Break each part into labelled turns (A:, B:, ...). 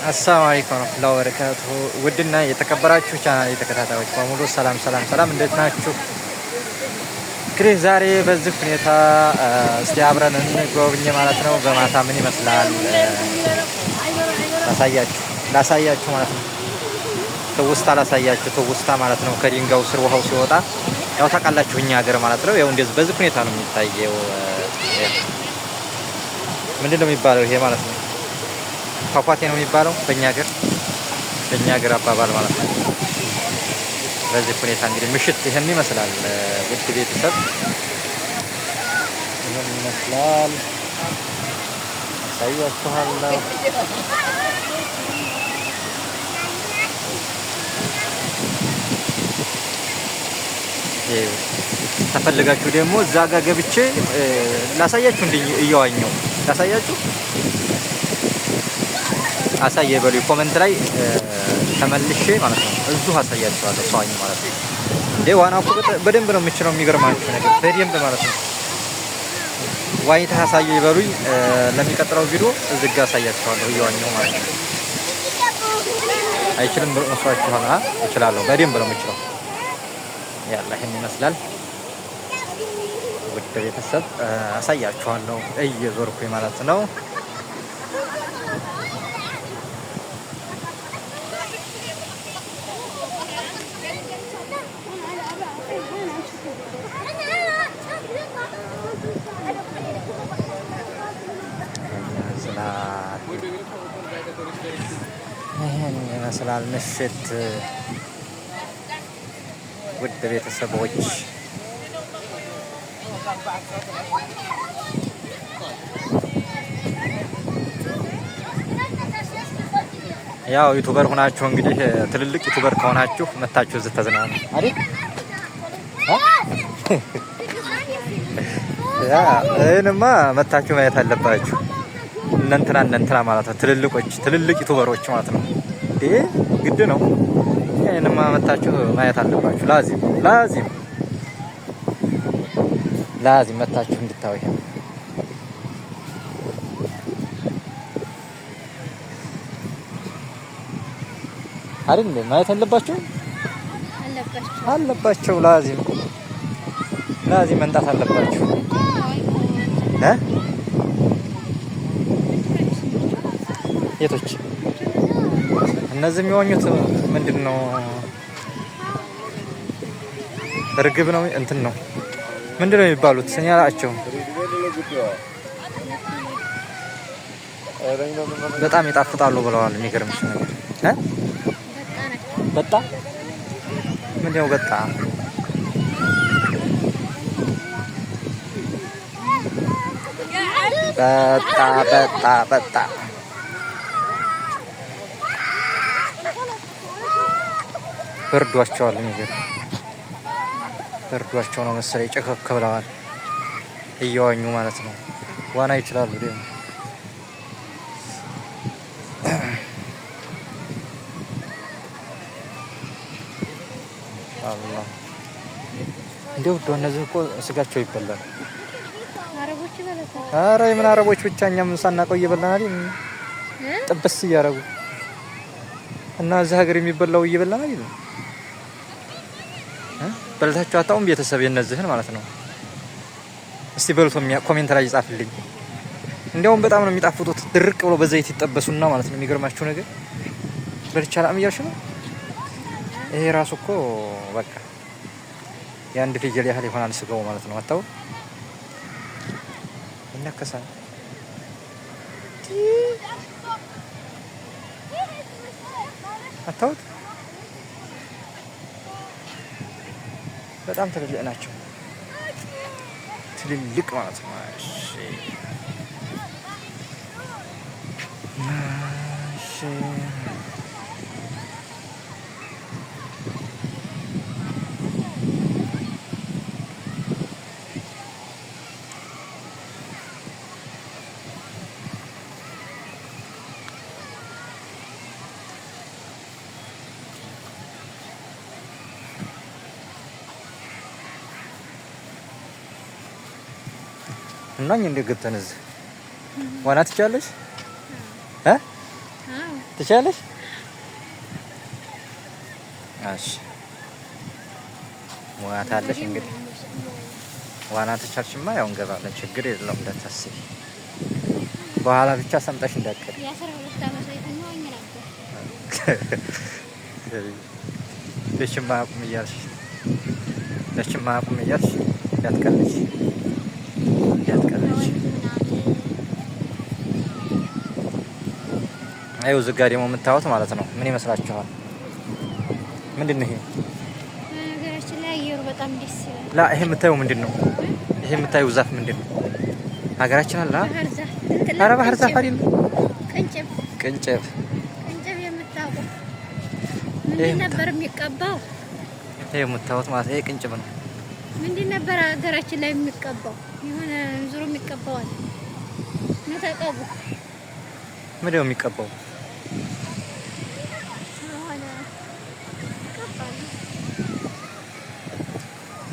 A: አሰላሙ አለይኩም ወራህመቱላሂ ወበረካቱሁ። ውድና የተከበራችሁ ቻናል ተከታታዮች በሙሉ ሰላም ሰላም ሰላም፣ እንዴት ናችሁ? እንግዲህ ዛሬ በዚህ ሁኔታ እስቲ አብረን እንጎብኝ ማለት ነው። በማታ ምን ይመስላል ላሳያችሁ ማለት ነው። ትውስታ ላሳያችሁ፣ ትውስታ ማለት ነው። ከድንጋዩ ስር ውሃው ሲወጣ ያው ታውቃላችሁ እኛ ሀገር ማለት ነው። ያው እንደዚህ በዚህ ሁኔታ ነው የሚታየው። ምንድን ነው የሚባለው ይሄ ማለት ነው? ፏፏቴ ነው የሚባለው በእኛ ሀገር አባባል ማለት ነው። በዚህ ሁኔታ እንግዲህ ምሽት ይሄን ይመስላል። ውድ ቤተሰብ ይሄን ይመስላል፣ አሳያችኋለሁ። ተፈልጋችሁ ደግሞ እዛ ጋር ገብቼ ላሳያችሁ፣ እንደ እየዋኘው ላሳያችሁ። አሳየ በሉ ኮሜንት ላይ ተመልሼ ማለት ነው። እዚሁ አሳያችኋለሁ ሰዋኝ ማለት ነው። ዋና እኮ በደንብ ነው የምችለው። የሚገርማችሁ ነገር በደንብ ማለት ነው። ዋኝተህ አሳየ ይበሉኝ። ለሚቀጥለው ቪዲዮ እዚህ ጋር አሳያችኋለሁ እየዋኘው ማለት ነው። አይችልም ብሎ መስዋዕችኋል። እችላለሁ፣ በደንብ ነው የምችለው። ያላ ይሄን ይመስላል። ውድ ቤተሰብ አሳያችኋለሁ እየዞርኩኝ ማለት ነው። ይሄን ይመስላል ምሽት ውድ ቤተሰቦች። ያው ዩቲዩበር ሆናችሁ እንግዲህ ትልልቅ ዩቲዩበር ከሆናችሁ መታችሁ እዚህ ተዝናኑ አይደል? ይሄንማ መታችሁ ማየት አለባችሁ። እነንትና ማለት ነው ትልልቅ ዩቲዩበሮች ማለት ነው። ግድ ነው። ይሄንማ መታችሁ ማየት አለባችሁ። ላዚም መታችሁ እንድታዩ አይደል? ማየት አለባችሁ። ላዚም መንጣት አለባችሁ። የቶች እነዚህ የሚዋኙት ምንድን ነው? እርግብ ነው እንትን ነው ምንድን ነው የሚባሉት? እኔ አላቸው። በጣም ይጣፍጣሉ ብለዋል። የሚገርምሽ ነገር በጣ ምንድን ነው በጣ በርዷቸዋል። በርዷቸው ነው መሰለኝ ጨከክ ብለዋል እየዋኙ ማለት ነው። ዋና ይችላሉ ደግሞ አላህ እንደው እነዚህ እኮ ስጋቸው ይበላል። ኧረ የምን አረቦች ብቻ እኛም ሳናውቀው እየበላን አይደል? ጥብስ እያደረጉ እና እዚህ ሀገር የሚበላው እየበላን አይደል? በልታችሁ አታውም? ቤተሰብ የነዚህን ማለት ነው። እስቲ በልቶ ኮሜንት ላይ ይጻፍልኝ። እንዲያውም በጣም ነው የሚጣፍጡት። ድርቅ ብሎ በዘይት ይጠበሱና ማለት ነው። የሚገርማችሁ ነገር በልቻላም እያልሽ ነው። ይሄ ራሱ እኮ በቃ የአንድ ፍየል ያህል ይሆናል ስጋው ማለት ነው። አታው ይነከሳል። አታውት በጣም ትልልቅ ናቸው። ትልልቅ ማለት ነው። እሺ እናኝ እንደ ገብተን እዚህ ዋና ትችያለሽ? ትችያለሽ? እሺ ዋናታለሽ እንግዲህ ዋና ተቻልሽማ ያው እንገባለን። ችግር የለውም እንዳታስቢ። በኋላ ብቻ ሰምጠሽ እንዳትቀሪ። ለችማ አቁም እያልሽ እንዳትቀልጂ። አይው ዝጋ ደግሞ የምታዩት ማለት ነው። ምን ይመስላችኋል? ምንድን ነው ይሄ?
B: ነገራችን ላይ አየሩ በጣም ደስ ይላል።
A: ላ ይሄ የምታዩ ምንድን ነው? ይሄ የምታዩ ዛፍ ምንድን ነው? ሀገራችን አለ። ኧረ ባህር ዛፍ አይደለም። ቅንጭብ
B: የምታውቁ ምንድን ነበር የሚቀባው?
A: ይሄ የምታዩት ማለት ይሄ ቅንጭብ ነው።
B: ምንድን ነበር ሀገራችን ላይ የሚቀባው? የሆነ ዙሮ የሚቀባው አለ። ተቀቡ።
A: ምንድን ነው የሚቀባው?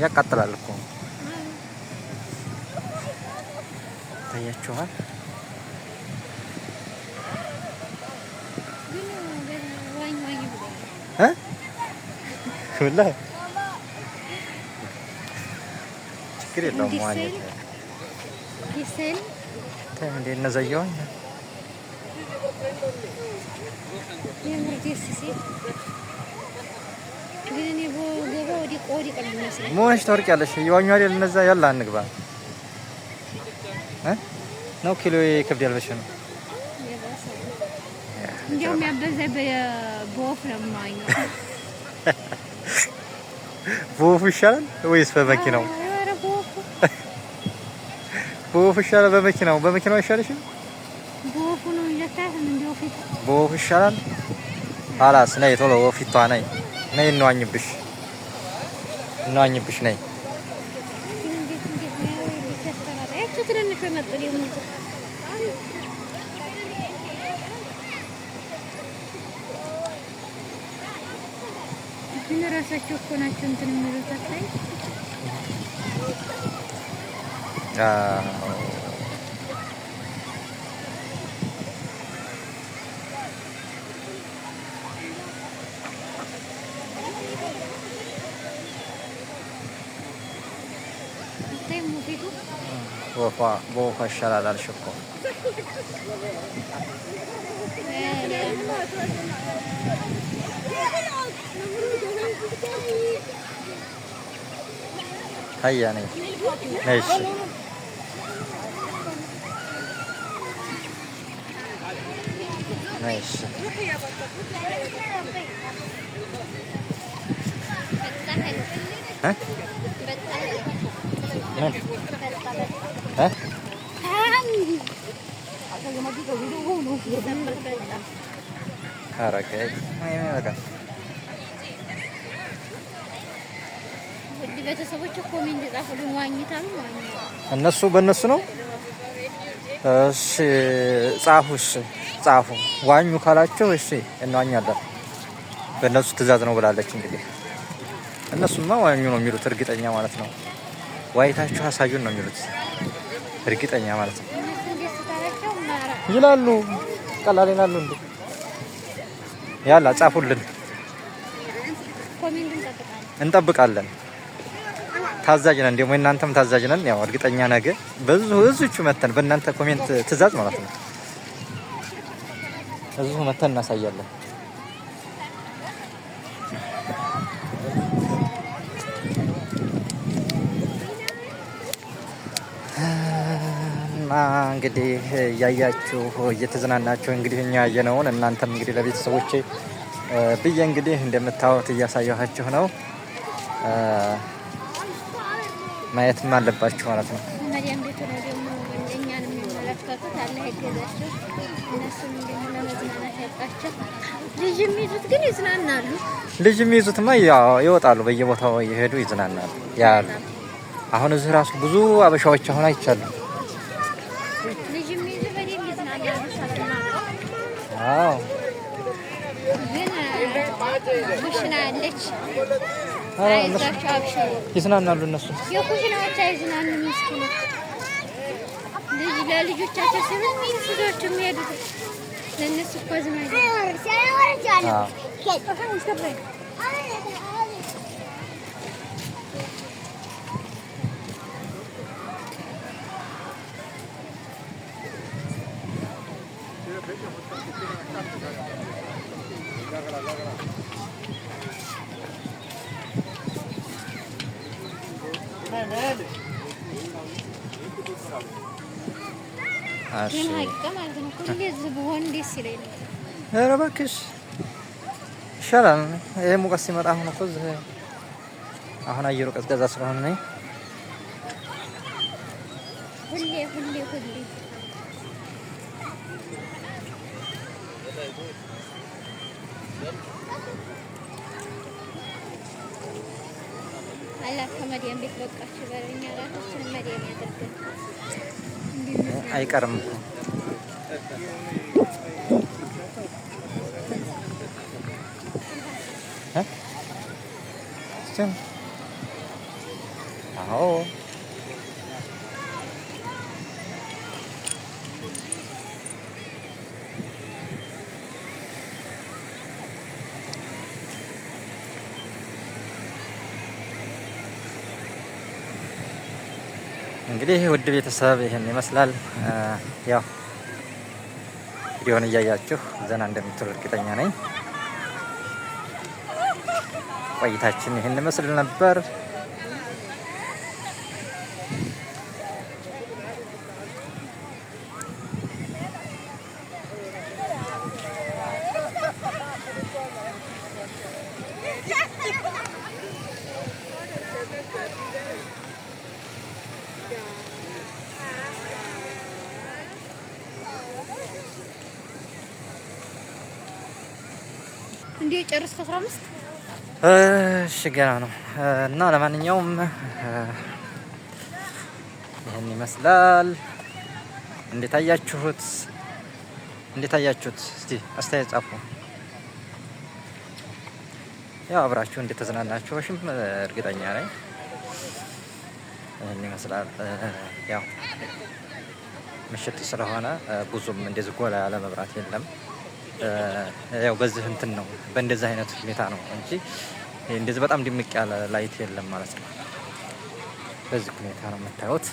A: ያቃጥላል እኮ ታያችኋል። ወላሂ ችግር የለውም። ዋኘት እንደ እነዛየዋኝ መሆንሽ ታወርቂያለሽ። እየዋኙ አይደል እነዛ። ያላ እንግባ ነው ኪሎ ይከብዳል ብለሽ ነው።
B: እንዲያውም ያበዛ በወፍ ነው የማዋኘው።
A: በወፉ ይሻላል ወይስ በመኪናው? በወፉ ይሻላል በመኪናው? በመኪናው አይሻልሽም?
B: በወፉ ነው ይለካል። እንዲያው ፊት
A: በወፉ ይሻላል። አላስ ነይ ቶሎ ወፊቷ ነይ ነይ እንዋኝብሽ ነይ።
B: ራሳቸው እኮ ናቸው እንትን የሚሉት አታይ።
A: በወፏ ይሻላል አልሽ እኮ። ሀያ ነይ ነይ። እሺ ነይ። እሺ
B: ቤተሰቦች ኮሜንት ጻፉልን። ዋኝታሉ
A: እነሱ በእነሱ ነው። እሺ ጻፉ። እሺ ጻፉ። ዋኙ ካላቸው እሺ እንዋኛለን። በእነሱ ትዕዛዝ ነው ብላለች። እንግዲህ እነሱማ ዋኙ ነው የሚሉት እርግጠኛ ማለት ነው። ዋይታችሁ አሳዩን ነው የሚሉት እርግጠኛ ማለት ነው ይላሉ። ቀላል ይላሉ እንዴ? ያላ ጻፉልን፣ እንጠብቃለን። ታዛዥ ነን ደግሞ እናንተም ታዛዥ ነን። ያው እርግጠኛ ነገ በዙቹ መተን በእናንተ ኮሜንት ትዕዛዝ ማለት ነው እዚሁ መተን እናሳያለን። እንግዲህ እያያችሁ እየተዝናናችሁ እንግዲህ እኛ ያየነውን እናንተም እንግዲህ ለቤተሰቦቼ ብዬ እንግዲህ እንደምታዩት እያሳየኋችሁ ነው። ማየትም አለባችሁ ማለት ነው።
B: መዲያም ቤቱ ነው ደግሞ እኛን የሚመለከቱት አለ ይገዛቸው። እነሱም ደግሞ ለመዝናናት ያጣቸው። ልጅ የሚይዙት ግን ይዝናናሉ።
A: ልጅ የሚይዙትማ ይወጣሉ፣ በየቦታው እየሄዱ ይዝናናሉ ያሉ። አሁን እዚህ ራሱ ብዙ አበሻዎች አሁን አይቻለሁ።
B: ልጅ የሚይዙ በደንብ ይዝናናሉ።
A: አዎ
B: ግን ኩሽና አለች።
A: ይዝናናሉ እነሱ።
B: የኩሽናዎች አይዝናኑ ምስኪኖች። ልጅ ለልጆቻቸው ሲሆን ይስዶች የሚሄዱት ለእነሱ እኮ ዝማጅ ግን ሀቂቃ ማለት ነው። ሁሌ እዚህ ብሆን ደስ ይለኛል።
A: ኧረ እባክሽ ይሻላል። ይሄ ሙቀት ሲመጣ አሁን እኮ እዚህ አሁን አየሩ ቀዝቀዛ ስለሆነ ነው።
B: ሁሌ አላህ ከመዲያም ቤት በቃችሁ በለኛ። ራሳችንን መዲያም ያደርገን
A: አይቀርም እኮ አዎ እንግዲህ ውድ ቤተሰብ ይሄን ይመስላል። ያው ቪዲዮውን እያያችሁ ዘና እንደምትሉ እርግጠኛ ነኝ። ቆይታችን ይሄን ይመስል ነበር።
B: እንዴ ጨርስ 15
A: እሺ ገና ነው እና ለማንኛውም ይሄን ይመስላል። እንዴት አያችሁት? እስቲ አስተያየት ጻፉ። ያው አብራችሁ እንዴት ተዝናናችሁ እርግጠኛ ነኝ። ይሄን ይመስላል። ያው ምሽት ስለሆነ ብዙም እንደዚህ ጎላ ያለ መብራት የለም። ያው በዚህ እንትን ነው በእንደዚህ አይነት ሁኔታ ነው እንጂ እንደዚህ በጣም ድምቅ ያለ ላይት የለም ማለት ነው። በዚህ ሁኔታ ነው የምታዩት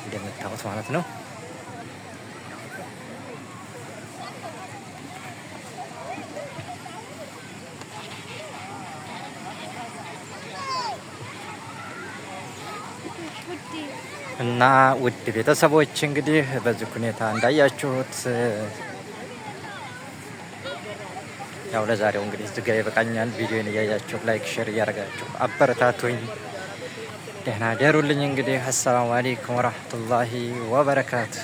A: እንደምታዩት ማለት ነው። እና ውድ ቤተሰቦች እንግዲህ በዚህ ሁኔታ እንዳያችሁት ያው ለዛሬው እንግዲህ እዚህ ጋር ይበቃኛል። ቪዲዮን እያያችሁ ላይክ ሼር እያደረጋችሁ አበረታቱኝ። ደህና ደሩልኝ። እንግዲህ አሰላሙ አለይኩም ወራህመቱላሂ ወበረካቱ።